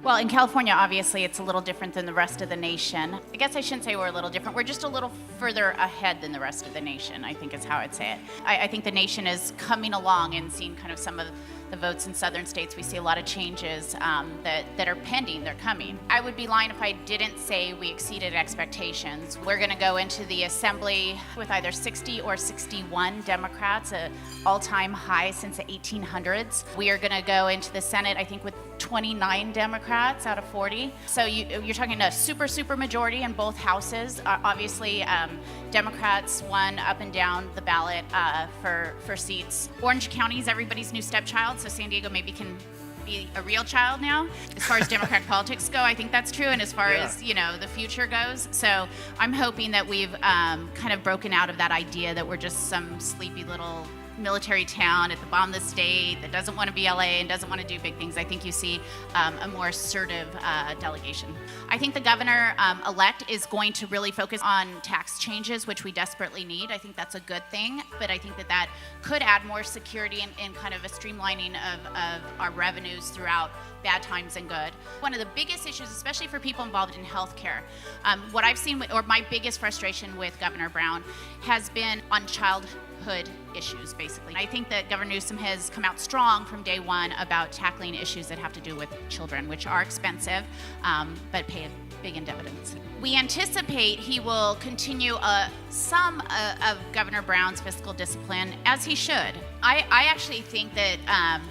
Well, in California, obviously, it's a little different than the rest of the nation. I guess I shouldn't say we're a little different. We're just a little further ahead than the rest of the nation, I think is how I'd say it. I think the nation is coming along and seeing kind of some of the votes in southern states. We see a lot of changes that are pending, they're coming. I would be lying if I didn't say we exceeded expectations. We're gonna go into the assembly with either 60 or 61 Democrats, an all-time high since the 1800s. We are gonna go into the Senate, I think, with 29 Democrats out of 40. So you're talking a super majority in both houses. Obviously, Democrats won up and down the ballot for seats. Orange County is everybody's new stepchild, so San Diego maybe can be a real child now. As far as Democratic politics go, I think that's true, and as far as the future goes. So I'm hoping that we've kind of broken out of that idea that we're just some sleepy little military town at the bottom of the state that doesn't want to be LA and doesn't want to do big things. I think you see a more assertive delegation. I think the governor-elect is going to really focus on tax changes, which we desperately need. I think that's a good thing, but I think that could add more security and kind of a streamlining of our revenues throughout bad times and good. One of the biggest issues, especially for people involved in healthcare, what I've seen, or my biggest frustration with Governor Brown, has been on childhood issues, basically. I think that Governor Newsom has come out strong from day one about tackling issues that have to do with children, which are expensive, but pay a big in dividends. We anticipate he will continue some of Governor Brown's fiscal discipline, as he should. I actually think that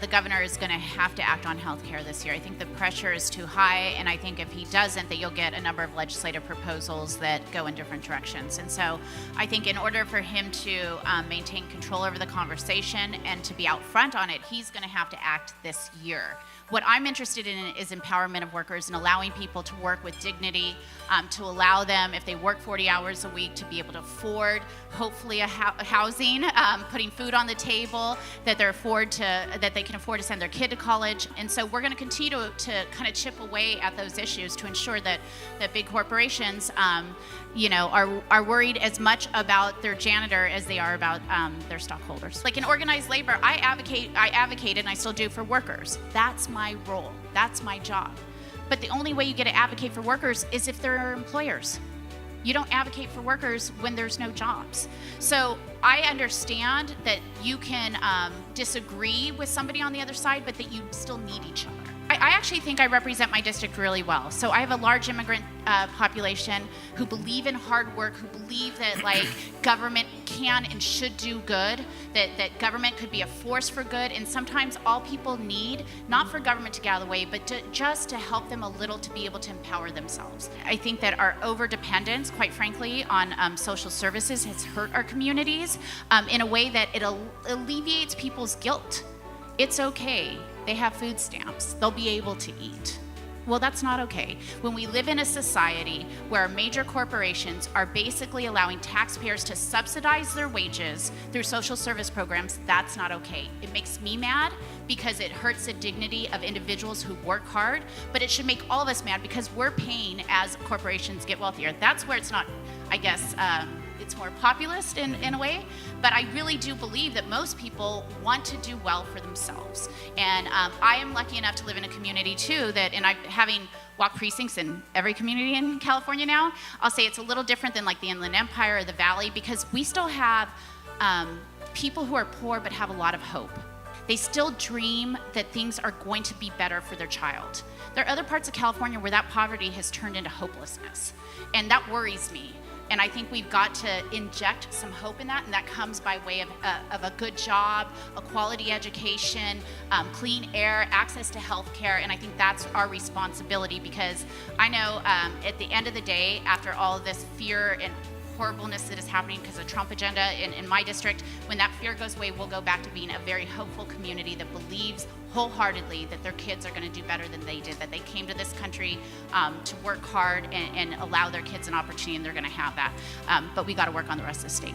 the governor is going to have to act on health care this year. I think the pressure is too high, and I think if he doesn't, that you'll get a number of legislative proposals that go in different directions. And so I think in order for him to maintain control over the conversation and to be out front on it, he's going to have to act this year. What I'm interested in is empowerment of workers and allowing people to work with dignity, to allow them, if they work 40 hours a week, to be able to afford, hopefully, a housing, putting food on the table, that they can afford to send their kid to college. And so we're going to continue to kind of chip away at those issues to ensure that big corporations are worried as much about their janitor as they are about their stockholders. Like in organized labor, I advocated, and I still do, for workers. That's my role. That's my job. But the only way you get to advocate for workers is if there are employers. You don't advocate for workers when there's no jobs. So I understand that you can disagree with somebody on the other side, but that you still need each other. I actually think I represent my district really well. So I have a large immigrant population who believe in hard work, who believe that government can and should do good, that government could be a force for good, and sometimes all people need, not for government to get out of the way, but just to help them a little to be able to empower themselves. I think that our overdependence, quite frankly, on social services has hurt our communities in a way that it alleviates people's guilt. It's okay. They have food stamps. They'll be able to eat. Well, that's not okay. When we live in a society where major corporations are basically allowing taxpayers to subsidize their wages through social service programs, that's not okay. It makes me mad because it hurts the dignity of individuals who work hard, but it should make all of us mad because we're paying as corporations get wealthier. That's where it's not, I guess, it's more populist in a way, but I really do believe that most people want to do well for themselves. And I am lucky enough to live in a community too having walked precincts in every community in California now, I'll say it's a little different than like the Inland Empire or the Valley, because we still have people who are poor but have a lot of hope. They still dream that things are going to be better for their child. There are other parts of California where that poverty has turned into hopelessness, and that worries me. And I think we've got to inject some hope in that, and that comes by way of a good job, a quality education, clean air, access to health care, and I think that's our responsibility, because I know at the end of the day, after all of this fear and horribleness that is happening because of the Trump agenda in my district, when that fear goes away, we'll go back to being a very hopeful community that believes wholeheartedly that their kids are going to do better than they did, that they came to this country to work hard and allow their kids an opportunity, and they're going to have that. But we got to work on the rest of the state.